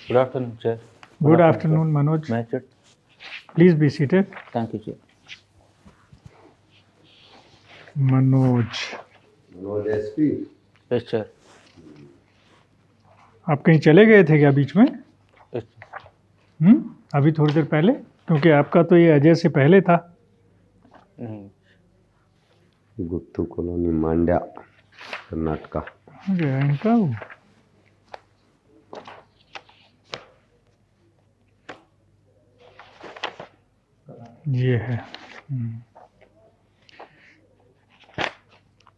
Good afternoon, sir. Good afternoon, Manoj. May I sit? Please be seated. Thank you, sir. Manoj, Manoj H P. Yes, sir. आप कहीं चले गए थे क्या बीच में? Yes, अभी थोड़ी देर पहले, क्योंकि आपका तो ये अजय से पहले था. नहीं. गुत्तू कॉलोनी मांड्या कर्नाटका। इनका वो ये है.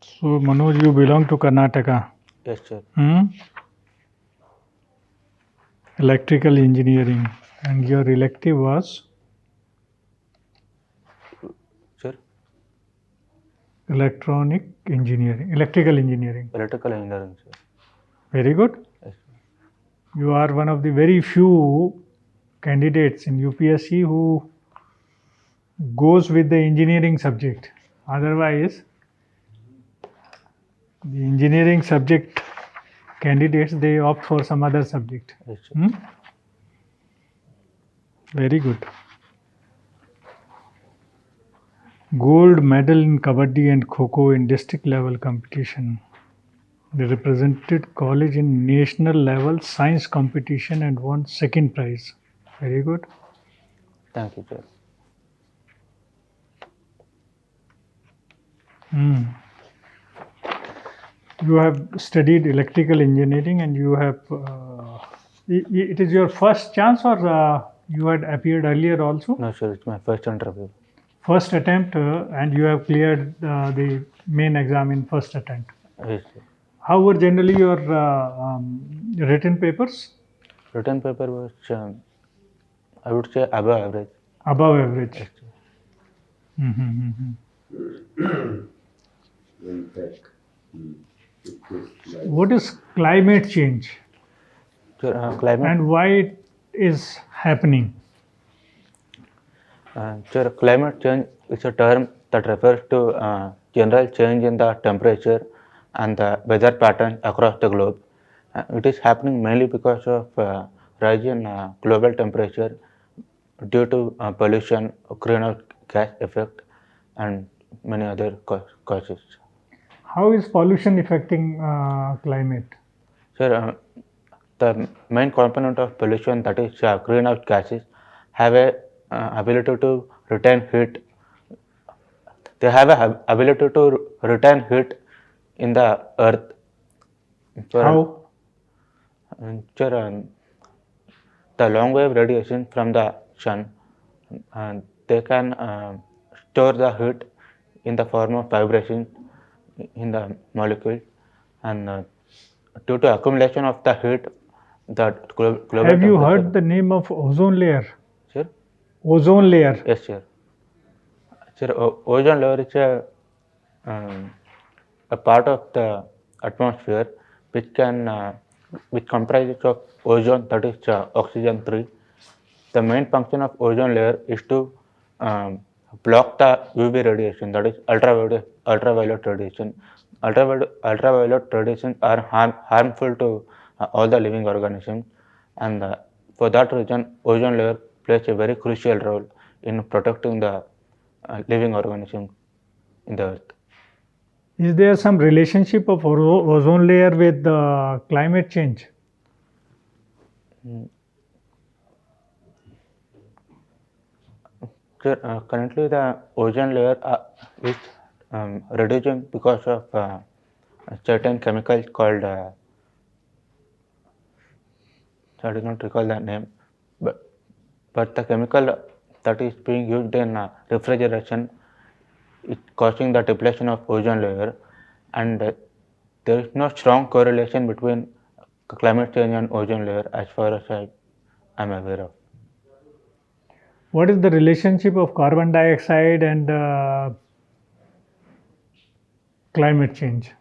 So Manoj, you belong to Karnataka. Yes, sir. Electrical engineering, and your elective was Sir, electrical engineering. electrical engineering, sir. Very good. Yes, You are one of the very few candidates in UPSC who goes with the engineering subject. Otherwise, the engineering subject candidates, they opt for some other subject. yes, sir. Very good. Gold medal in Kabaddi and Kho-Kho in district level competition. They represented college in national level science competition and won second prize. Very good. Thank you, sir. You have studied electrical engineering, and you have. It is your first chance, or you had appeared earlier also? No, sir. It's my first interview. First attempt, and you have cleared the main exam in first attempt. Yes, sir. How were generally your written papers? Written paper was, I would say, above average. Above average. Yes, sir. In fact, What is climate change, Sir, climate. and why it is happening? Sir, climate change is a term that refers to general change in the temperature and the weather pattern across the globe. It is happening mainly because of rise in global temperature due to pollution, greenhouse gas effect, and many other causes. How is pollution affecting climate? Sir, the main component of pollution, that is greenhouse gases, have a ability to retain heat. They have a ability to retain heat in the earth. How? Sir, the long wave radiation from the sun, they can store the heat in the form of vibration in the molecule, and due to accumulation of the heat, the global Have you heard temperature- the name of ozone layer? Sir? Ozone layer. Yes, sir. Sir, ozone layer is a part of the atmosphere which comprises of ozone, that is oxygen 3. The main function of ozone layer is to block the UV radiation, that is ultraviolet radiation. Ultraviolet radiation are harmful to all the living organisms, and for that reason, ozone layer plays a very crucial role in protecting the living organisms in the earth. Is there some relationship of ozone layer with climate change? Sir, currently the ozone layer is reducing because of a certain chemical called, I do not recall the name, but the chemical that is being used in refrigeration is causing the depletion of ozone layer, and there is no strong correlation between climate change and ozone layer as far as I am aware of. What is the relationship of carbon dioxide and climate change?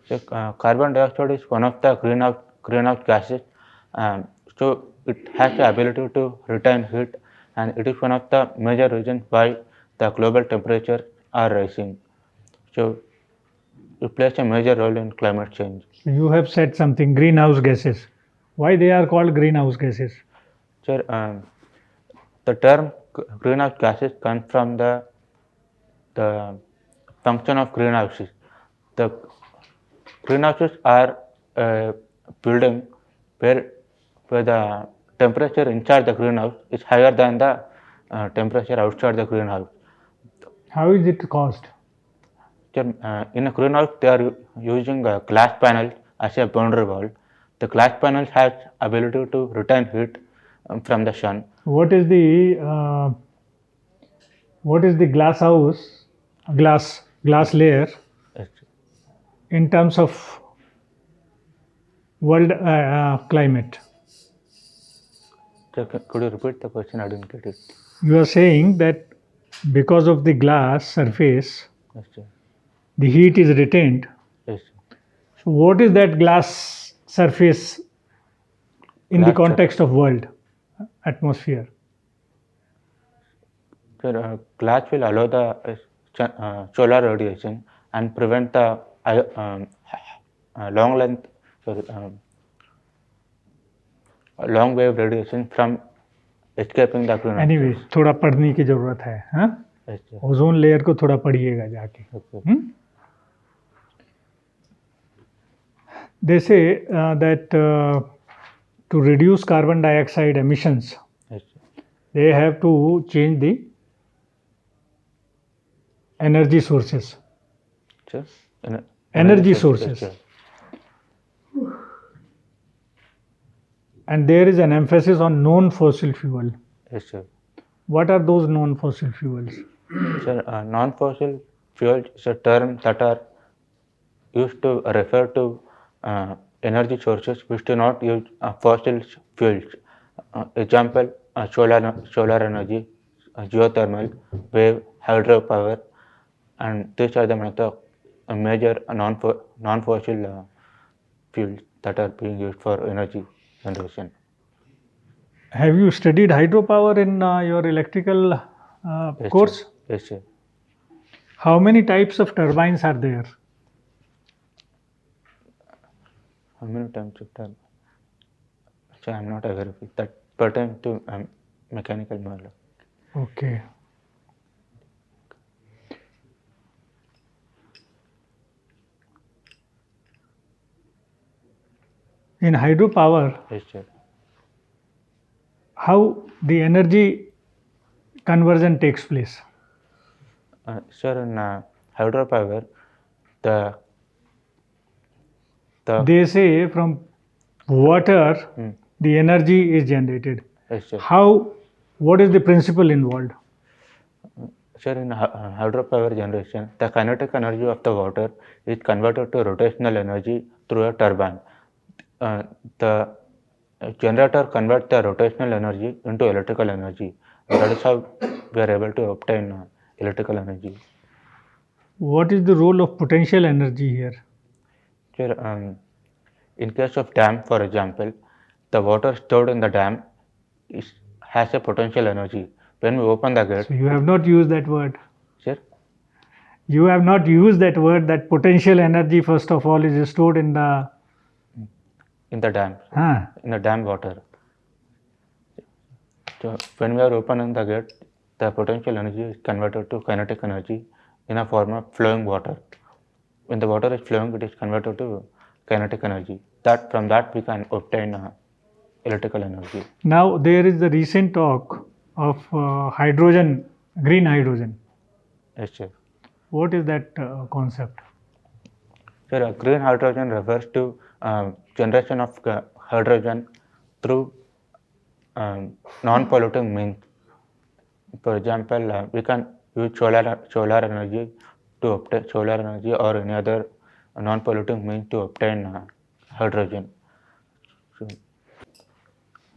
So, carbon dioxide is one of the greenhouse gases, so it has the ability to retain heat, and it is one of the major reasons why the global temperatures are rising. So it plays a major role in climate change. You have said something, greenhouse gases. Why they are called greenhouse gases? Sir, the term greenhouse gases comes from the function of greenhouses. The greenhouses are a building where the temperature inside the greenhouse is higher than the temperature outside the greenhouse. How is it caused? Sir, in a greenhouse, they are using a glass panel as a boundary wall. The glass panel has ability to retain heat from the sun. What is the glass layer Yes. in terms of world climate? Sir, could you repeat the question? I didn't get it. You are saying that because of the glass surface, Yes, sir. the heat is retained. Yes. So what is that glass surface in the Glass context of world atmosphere? Sir, glass will allow the solar radiation and prevent the long length, long wave radiation from escaping the greenhouse. Anyway, थोड़ा पढ़ने की जरूरत है, हाँ? Yes, sir. Ozone layer को थोड़ा पढ़िएगा जाके. Okay. They say that to reduce carbon dioxide emissions, Yes, sir. they have to change the energy sources. Sir? Energy sources. Yes, sir. And there is an emphasis on non-fossil fuel. Yes, sir. What are those non-fossil fuels? Sir, non-fossil fuels is a term that are used to refer to energy sources which do not use fossil fuels. Example, solar energy, geothermal, wave, hydropower, and these are the major non-fossil fuels that are being used for energy generation. Have you studied hydropower in your electrical Yes, course? sir. Yes, sir. How many types of turbines are there? How many times of time? So I'm not aware of it. That pertains to mechanical model. Okay. In hydropower, Yes, sir. how the energy conversion takes place? Sir, in hydropower, the They say from water the energy is generated. yes, sir. What is the principle involved? Sir, in hydropower generation, the kinetic energy of the water is converted to rotational energy through a turbine. The generator converts the rotational energy into electrical energy. That is how we are able to obtain electrical energy. What is the role of potential energy here? Sir, in case of dam, for example, the water stored in the dam has a potential energy. When we open the gate, So you have not used that word. sir, You have not used that word, that potential energy first of all is stored in the in the dam, huh? in the dam water. So when we are opening the gate, the potential energy is converted to kinetic energy in a form of flowing water. When the water is flowing, it is converted to kinetic energy. From that we can obtain electrical energy. Now there is the recent talk of hydrogen, green hydrogen. Yes, sir. What is that concept? Sir, green hydrogen refers to generation of hydrogen through non-polluting means. For example, we can use solar energy to obtain solar energy or any other non-polluting means to obtain hydrogen. So,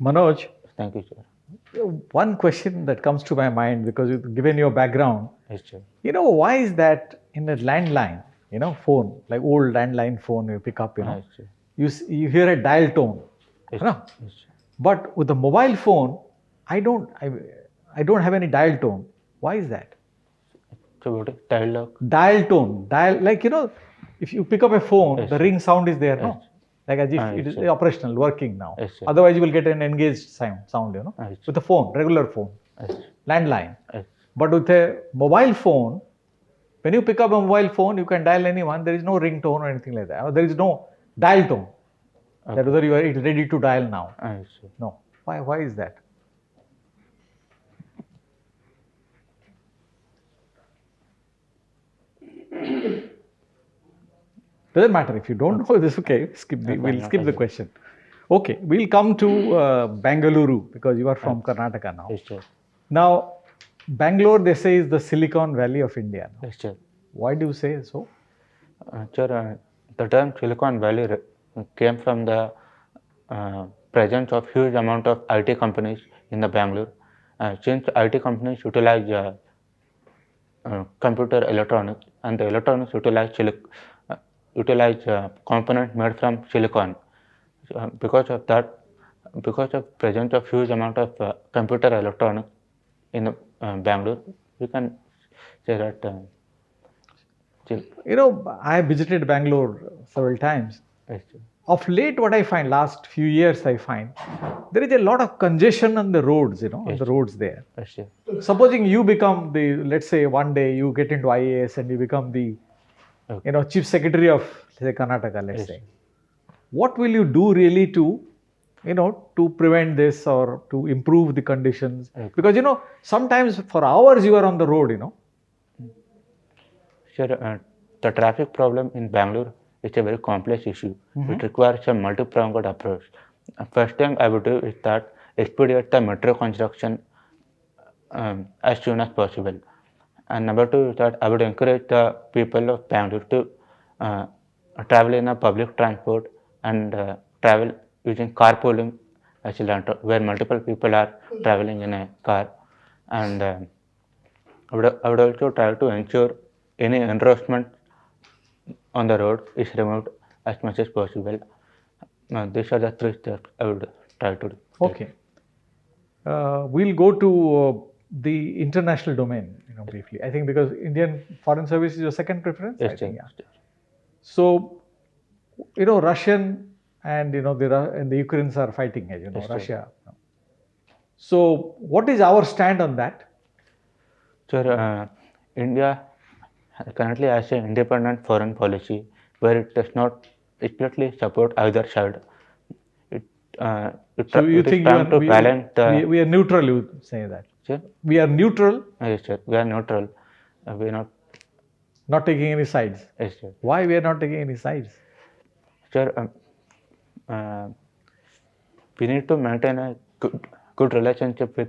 Manoj, thank you, sir. one question that comes to my mind, because given your background, Yes, sir. why is that in a landline, phone, like old landline phone you pick up, Yes, sir. you hear a dial tone, Yes, you know? yes, sir. But with the mobile phone, I don't have any dial tone. Why is that? So what is dial lock? Dial tone, like if you pick up a phone, Yes. the ring sound is there, no? Yes. Like as if it is operational, working now. Yes, sir. Otherwise, you will get an engaged sound, Yes. with a phone, regular phone, Yes. landline. Yes. But with a mobile phone, when you pick up a mobile phone, you can dial anyone. There is no ringtone or anything like that. Or there is no dial tone. That whether you are ready to dial now. Yes, sir. No. Why is that? Doesn't matter if you don't know this. Okay, we'll skip the question. Okay, we'll come to Bengaluru because you are from Karnataka now. Yes, sir. Now, Bangalore, they say, is the Silicon Valley of India. No? Yes, sir. Why do you say so? Sir, the term Silicon Valley came from the presence of huge amount of IT companies in the Bangalore. Since IT companies utilize computer electronics, and the electronics utilize components made from silicon. Because of presence of huge amount of computer electronics in Bangalore, we can say that. I have visited Bangalore several times. Yes, sir. Of late, what I find, last few years, I find there is a lot of congestion on the roads, on the roads there. Yes, sir. Supposing you become let's say one day you get into IAS and you become the, Chief Secretary of, say, Karnataka, let's say. What will you do really to, to prevent this or to improve the conditions? Because, sometimes for hours you are on the road, Sure, the traffic problem in Bangalore is a very complex issue. It requires a multi-pronged approach. First thing I would do is that expedite the metro construction as soon as possible. And number two is that I would encourage the people of Bangalore to travel in a public transport and travel using carpooling as a where multiple people are traveling in a car. And I would also try to ensure any encroachment on the road is removed as much as possible. These are the three steps I would try to do. Okay. We'll go to the international domain, briefly. I think because Indian Foreign Service is your second preference. Yes, I think, sir. So, Russian and the Ukrainians are fighting, as Yes, Russia. So, what is our stand on that? Sir, India currently has an independent foreign policy where it does not explicitly support either side. So you think we are neutral, you say that? Sir? We are neutral? Yes, sir. We are neutral. We are not taking any sides? Yes, sir. Why we are not taking any sides? Sir, we need to maintain a good relationship with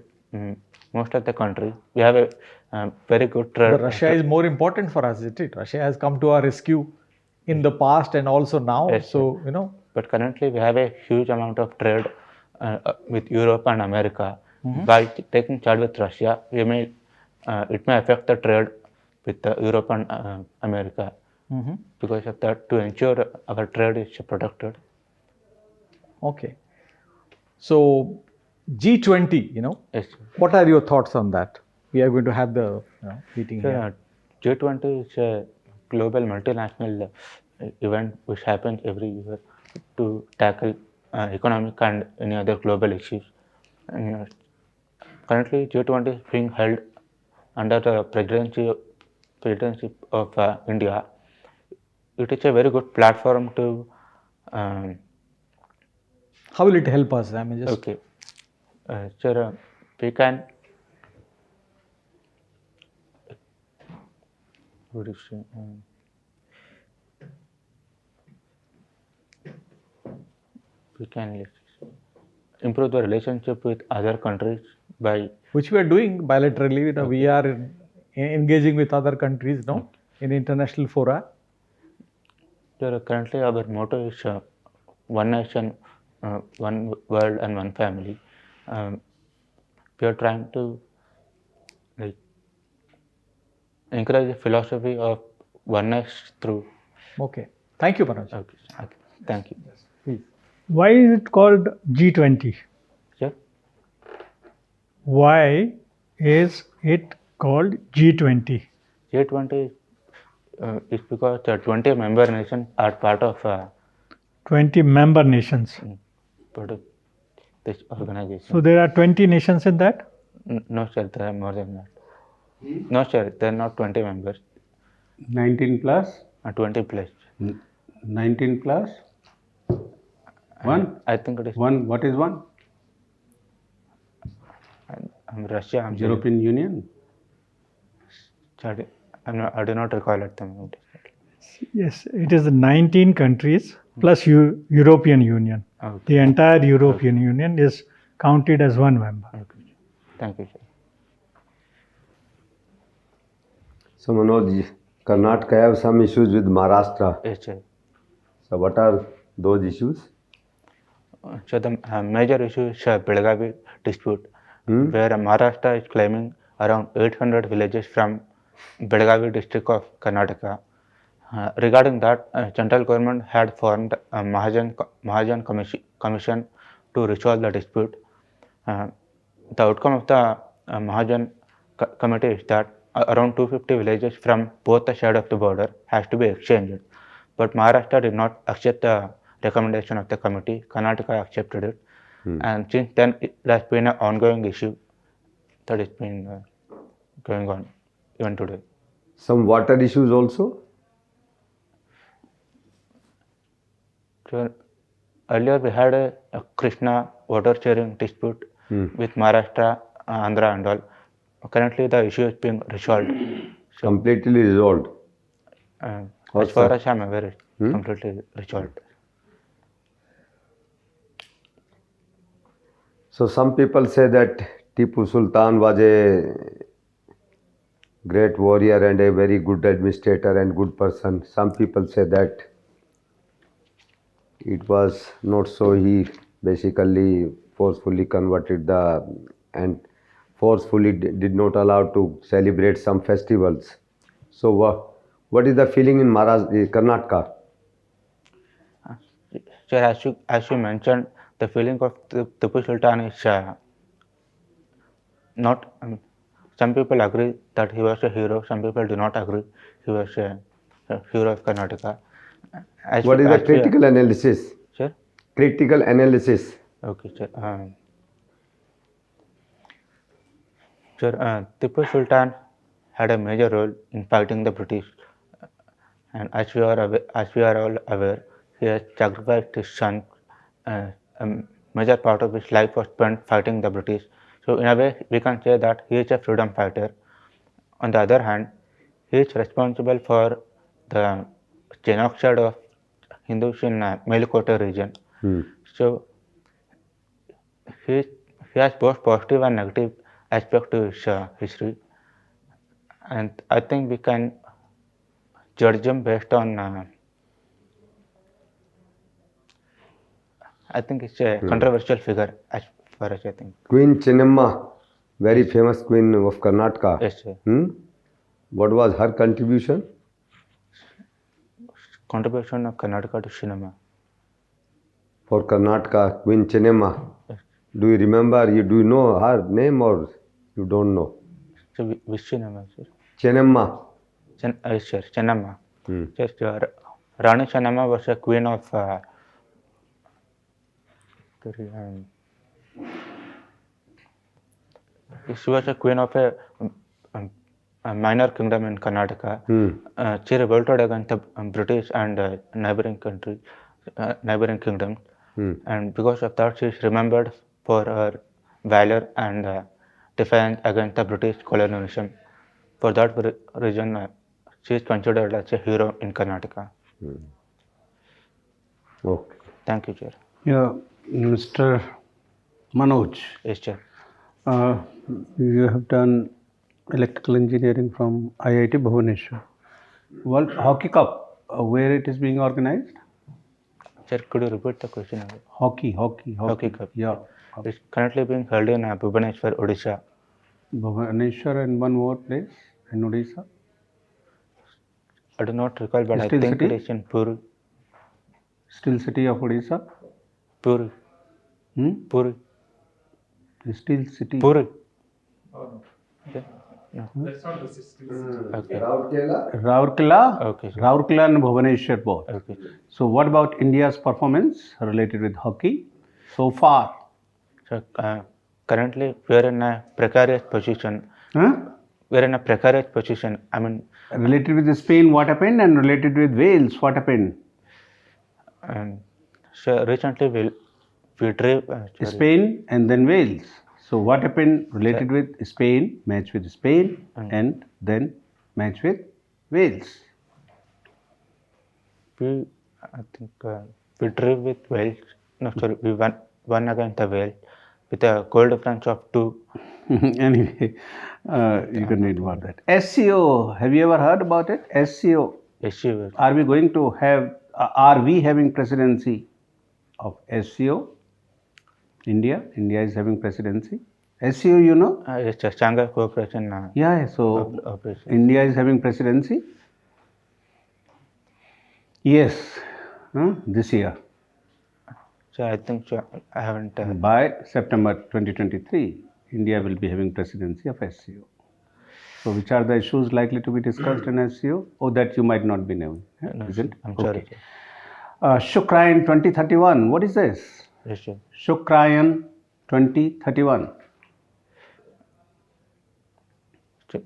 most of the countries. We have a very good trade. But Russia is more important for us, isn't it? Russia has come to our rescue in the past and also now. Yes, so, But currently we have a huge amount of trade with Europe and America. By taking charge with Russia, it may affect the trade with Europe and America. Because of that, to ensure our trade is protected. Okay. So, G20, Yes, what are your thoughts on that? We are going to have the meeting here. G20 is a global multinational event which happens every year to tackle economic and any other global issues. And, currently, G20 is being held under the presidency of India. It is a very good platform to. How will it help us? Okay, sir, we can. What is it? We can improve the relationship with other countries by. Which we are doing bilaterally. We are engaging with other countries, in international fora. Sir, currently our motto is one nation, one world, and one family. We are trying to encourage the philosophy of oneness through. Okay. Thank you, Manoj. Okay. Thank you. Yes, please. Why is it called G20? Sir? Why is it called G20? G20 is because the 20 member nations are part of 20 member nations. part of this organization. So there are 20 nations in that? No, sir, there are more than that. No, sir, there are not 20 members, 19 plus 20 plus. 19 plus 1. I think it is 1. What is 1? Russia. European Union. Sorry, I do not recall at the moment. Yes, it is 19 countries plus European Union. Okay. The entire European Union is counted as one member. Okay. Thank you, sir. So Manoj, Karnataka have some issues with Maharashtra. Yes, sir. So what are those issues? So the major issue is Belgavi dispute, where Maharashtra is claiming around 800 villages from Belgavi district of Karnataka. Regarding that, central government had formed a Mahajan commission to resolve the dispute. The outcome of the Mahajan committee is that around 250 villages from both the sides of the border has to be exchanged. But Maharashtra did not accept the recommendation of the committee. Karnataka accepted it. And since then, it has been an ongoing issue that has been going on even today. Some water issues also? So earlier we had a Krishna water sharing dispute with Maharashtra, Andhra and all. Currently the issue is being resolved. So, Completely resolved. as far as I am aware, it's completely resolved. So some people say that Tipu Sultan was a great warrior and a very good administrator and good person. Some people say that it was not so. He basically forcefully converted and forcefully did not allow to celebrate some festivals. So what is the feeling in Karnataka? Sir, as you mentioned, the feeling of Tipu Sultan is not. Some people agree that he was a hero. Some people do not agree he was a hero of Karnataka. What is the critical analysis? Sir? Critical analysis. Okay, sir. Sir, Tipu Sultan had a major role in fighting the British, and as we are all aware, he has sacrificed his son. A major part of his life was spent fighting the British. So in a way, we can say that he is a freedom fighter. On the other hand, he is responsible for the genocide of Hindus in Melkote region. So he has both positive and negative aspect to his history, and I think we can judge him based on. I think it's a controversial figure as far as I think. Queen Chennamma, very famous queen of Karnataka. Yes, sir. What was her contribution? Contribution of Karnataka to cinema. For Karnataka, Queen Chennamma. Yes. Do you remember? Do you know her name or you don't know? So which cinema, sir? Chennamma. Sir, Chennamma. Yes, Rani Chennamma was a queen of. She was a queen of a minor kingdom in Karnataka. She revolted against the British and neighboring kingdoms, and because of that, she is remembered for her valor and defiance against the British colonialism. For that reason, she is considered as a hero in Karnataka. Okay. Thank you, sir. Yeah, Mr. Manoj, Yes, sir. you have done electrical engineering from IIT Bhubaneswar. World Hockey Cup, where it is being organized? Sir, could you repeat the question again? Hockey Cup. Yeah. It's currently being held in Bhubaneswar, Odisha. Bhubaneswar and one more place in Odisha. I do not recall, but I Still think city? it is in Puri. Still city of Odisha? Puri. Puri. Still city. Puri. Okay. Okay. Rourkela, Okay, sir. Rourkela and Bhubaneswar both. Okay, sir. So what about India's performance related with hockey so far? So currently we are in a precarious position. Huh? We are in a precarious position. I mean, Related with Spain, what happened? And related with Wales, what happened? so recently we drew Spain and then Wales. So what happened related with Spain, match with Spain, and then match with Wales? we I think we drew with Wales. No, sorry, we won against the Wales with a goal difference of 2. Anyway, you can read about that. SEO, have you ever heard about it? SEO. SEO. Are we going to have, are we having presidency of SEO? India is having presidency. SEO, you know? It's a Shanghai Cooperation. Yeah, so Operation. India is having presidency? Yes, this year. So I think so, I haven't. By September 2023, India will be having presidency of SEO. So which are the issues likely to be discussed in SEO? Oh, that you might not be knowing, No, isn't it? I'm sorry. Shukrayan 2031, what is this? Yes, sir. Shukrayan 2031. So,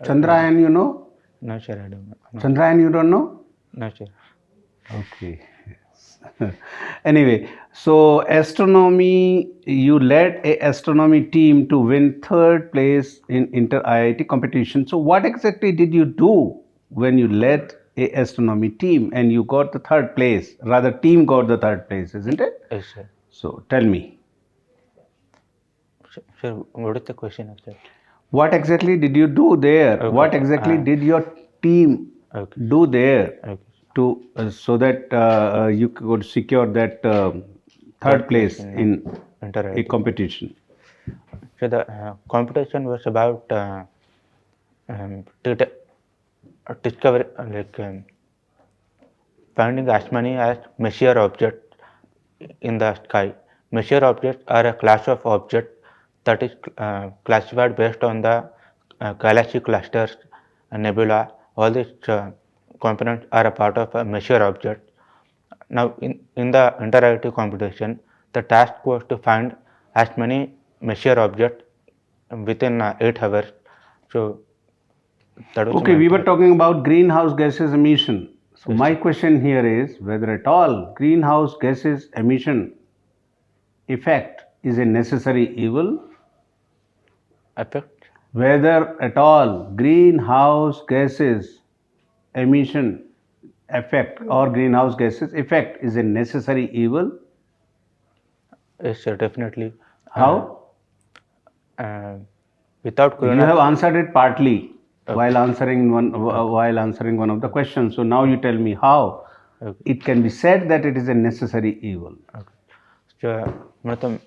Chandrayaan, you know? no, sir, I don't know. No, Chandrayaan, you don't know? no, sir. Okay. Anyway, so astronomy, you led a astronomy team to win 3rd place in inter IIT competition. So what exactly did you do when you led a astronomy team and you got the 3rd place? Rather, team got the 3rd place, isn't it? Yes, sir. So tell me, Sir, what is the question actually? what exactly did you do there? Okay. What exactly did your team Okay. do there Okay. to so that you could secure that 3rd place in Inter a competition? So the competition was about discover finding as many as measure objects in the sky. Measure objects are a class of objects that is classified based on the galaxy clusters and nebula. All these components are a part of a measure object. Now, in the interactive competition, the task was to find as many measure objects within 8 hours. So, that was Okay, we were talking about greenhouse gases emission. So my question here is whether at all greenhouse gases emission effect is a necessary evil. effect. Whether at all greenhouse gases emission effect or greenhouse gases effect is a necessary evil. Yes, sir, definitely. How? Without You corona, have answered it partly while answering one of the questions. So now you tell me how it can be said that it is a necessary evil. so one of the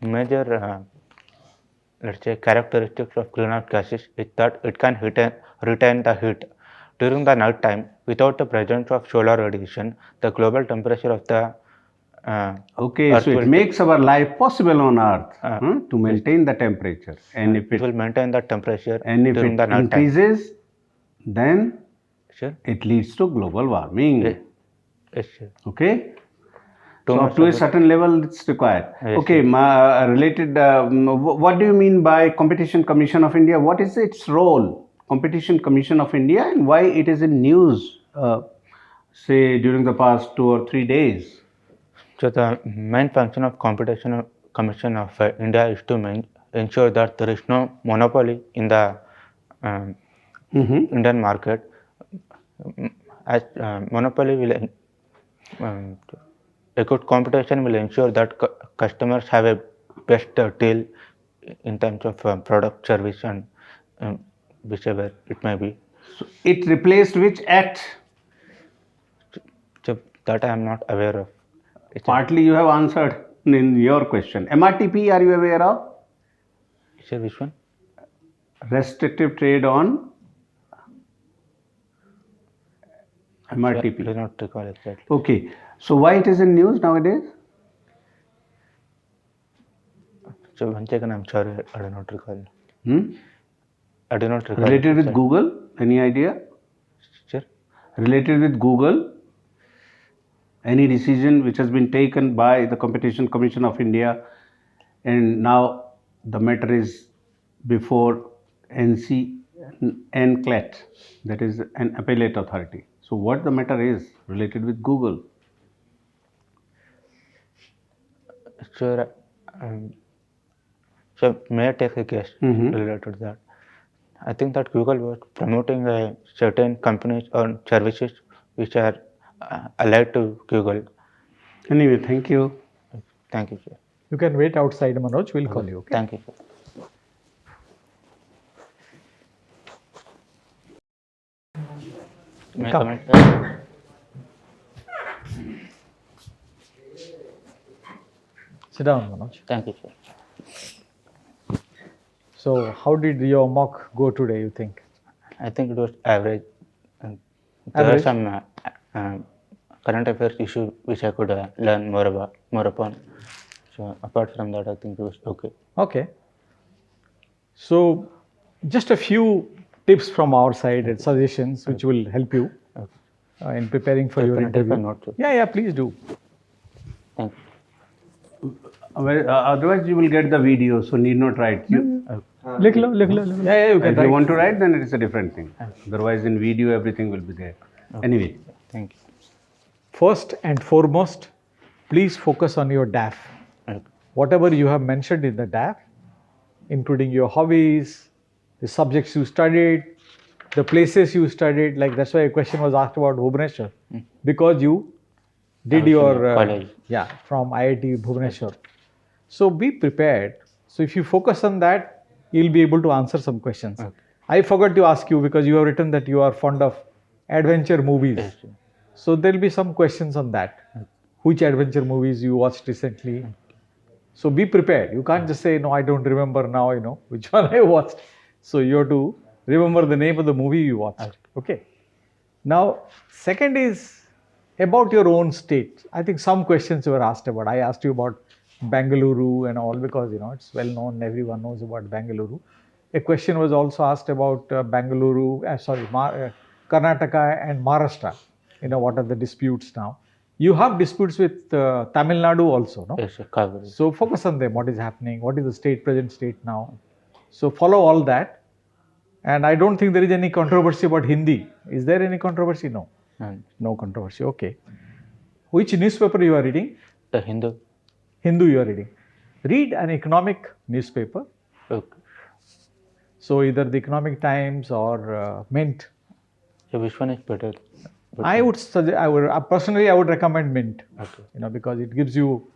major, let's say, characteristics of greenhouse gases is that it can retain the heat. During the night time, without the presence of solar radiation, the global temperature of the Okay, Earth so it will makes our life possible on Earth to maintain the temperature, and if it will maintain the temperature if during it the night time. increases, then Sure. it leads to global warming. Yes, sir. Okay. Too So much up to a of it- certain level, it's required. Yes, Okay, related. What do you mean by Competition Commission of India? What is its role? Competition Commission of India, and why it is in news? Say during the past 2 or 3 days. So the main function of Competition Commission of India is to ensure that there is no monopoly in the Indian market. As monopoly will, a good competition will ensure that customers have a best deal in terms of product, service, and whichever it may be. So it replaced which act? So that I am not aware of. Partly you have answered in your question. MRTP, are you aware of? Sir, which one? Restrictive trade on I MRTP. do not recall exactly. Okay. So why it is in news nowadays? So one second, I'm sorry, I do not recall. I do not recall. Related with sir. Google? Any idea? Sir? Related with Google? Any decision which has been taken by the Competition Commission of India, and now the matter is before NCLAT, that is an appellate authority. So what the matter is related with Google? Sir, so may I take a guess Mhm. related to that? I think that Google was promoting certain companies or services which are allied to Google. Anyway, thank you. Thank you, sir. You can wait outside, Manoj. We'll call you. Okay. Thank you, sir. May I Come. comment, sir? Sit down, Manoj. Thank you, sir. So, how did your mock go today, you think? I think it was average. There Average? are some current affairs issue which I could learn more upon. So apart from that, I think it was okay. Okay. So, just a few tips from our side and suggestions which will help you Okay. in preparing for your Definitely, interview. if I'm not sure. Yeah, please do. Thank you. Otherwise, you will get the video, so need not write. You, लिख लो लिख लो लिख लो Yeah, you can if you write. want to write, then it is a different thing. Otherwise, in video, everything will be there. Anyway, Thank you. First and foremost, please focus on your DAF. Okay. Whatever you have mentioned in the DAF, including your hobbies, the subjects you studied, the places you studied, like that's why a question was asked about Bhubaneswar, because you did was in your college. from IIT Bhubaneswar. So be prepared. So if you focus on that, you'll be able to answer some questions. Okay. I forgot to ask you because you have written that you are fond of adventure movies. Yes, sir. So there'll be some questions on that. Which adventure movies you watched recently? So be prepared. You can't just say, no, I don't remember now, which one I watched. So you have to remember the name of the movie you watched. Okay. Now, second is about your own state. I think some questions you were asked about. I asked you about Bengaluru and all because, it's well known, everyone knows about Bengaluru. A question was also asked about Bengaluru, Karnataka and Maharashtra. What are the disputes now? You have disputes with Tamil Nadu also, no? Yes, sir. Coverage. So focus on them. What is happening? What is the present state now? So follow all that. And I don't think there is any controversy about Hindi. Is there any controversy? No. And No controversy. Okay. Which newspaper you are reading? the Hindu. Hindu you are reading. Read an economic newspaper. Okay. So either the Economic Times or Mint. So which one is better? I would suggest, personally, I would recommend Mint. Okay. Because it gives you,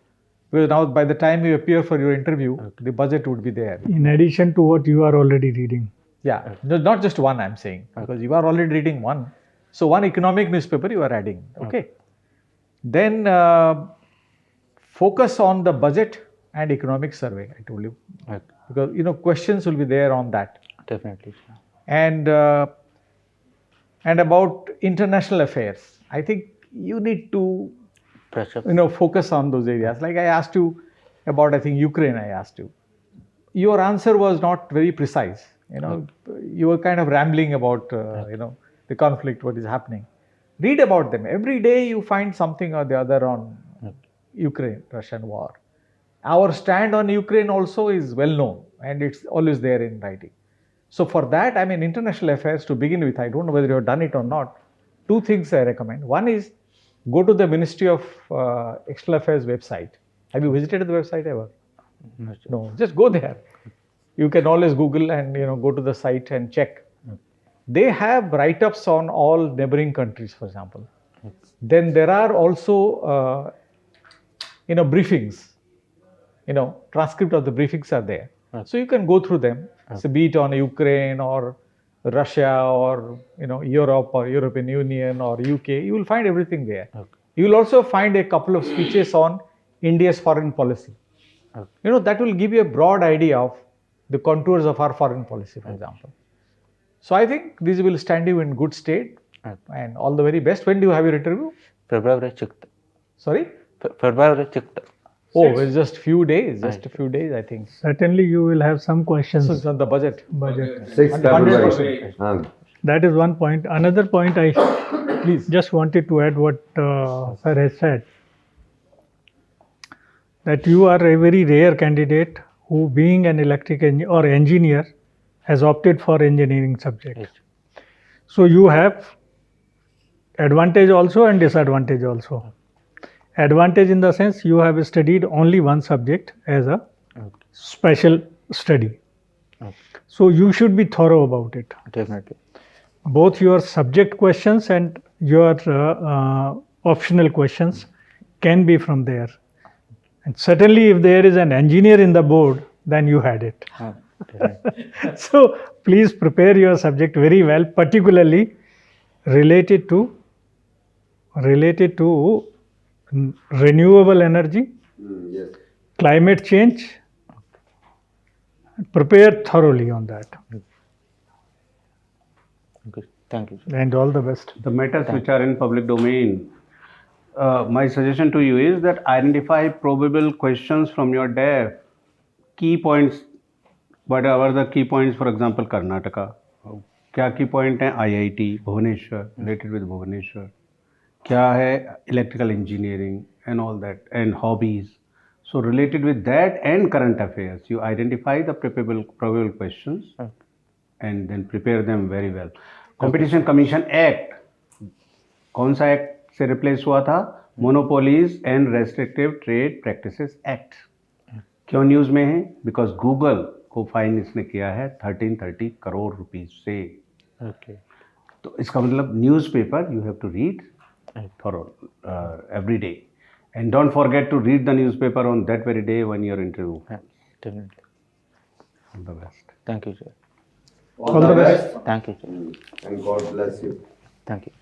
because now by the time you appear for your interview, the budget would be there. in addition to what you are already reading. Yeah, not just one, I'm saying, because you are already reading one. So one economic newspaper you are adding. Okay. Then focus on the budget and economic survey, I told you. Okay. Because, questions will be there on that. Definitely, sir. And about international affairs, I think you need to, Pressure. focus on those areas. Like I asked you about, I think, Ukraine, I asked you. Your answer was not very precise. You were kind of rambling about, the conflict, what is happening. Read about them. Every day you find something or the other on Ukraine, Russian war. Our stand on Ukraine also is well known and it's always there in writing. So for that, international affairs to begin with, I don't know whether you have done it or not. Two things I recommend. One is go to the Ministry of External Affairs website. Have you visited the website ever? No, sir. No, just go there. You can always Google and go to the site and check. They have write-ups on all neighboring countries, for example. Then there are also briefings. Transcript of the briefings are there. So you can go through them. So be it on Ukraine or Russia or Europe or European Union or UK, you will find everything there. You will also find a couple of speeches on India's foreign policy. That will give you a broad idea of the contours of our foreign policy, for example. So I think this will stand you in good state and all the very best. When do you have your interview? February 6th. Sorry? February 6th. Oh, it's just few days, just a few days, I think. Certainly, you will have some questions. So it's on the budget. Budget. 6th 100%. February. That is one point. Another point I Please. just wanted to add what sir has said. That you are a very rare candidate who, being an electric or engineer, has opted for engineering subject. Yes. So you have advantage also and disadvantage also. Advantage in the sense you have studied only one subject as a special study. Okay. So you should be thorough about it. Definitely. Both your subject questions and your optional questions can be from there. And certainly if there is an engineer in the board, then you had it. Definitely. So please prepare your subject very well, particularly related to renewable energy, Yes. climate change. Prepare thoroughly on that. Okay. Thank you, sir. And all the best. The matters which are in public domain, my suggestion to you is that identify probable questions from your DEF. Key points, whatever the key points, for example, Karnataka. क्या की point है IIT Bhubaneswar related with Bhubaneswar, क्या है electrical engineering and all that and hobbies. So related with that and current affairs, you identify the probable questions and then prepare them very well. Competition Commission Act, कौन सा act से replace हुआ था? Monopolies and Restrictive Trade Practices Act. क्यों news में है? Because Google को fine इसने किया है 1330 करोड़ रुपीस से. Okay. तो इसका मतलब newspaper you have to read thorough every day. And don't forget to read the newspaper on that very day when your interview. Definitely. All the best. Thank you, sir. All the best. Thank you, sir. And God bless you. Thank you.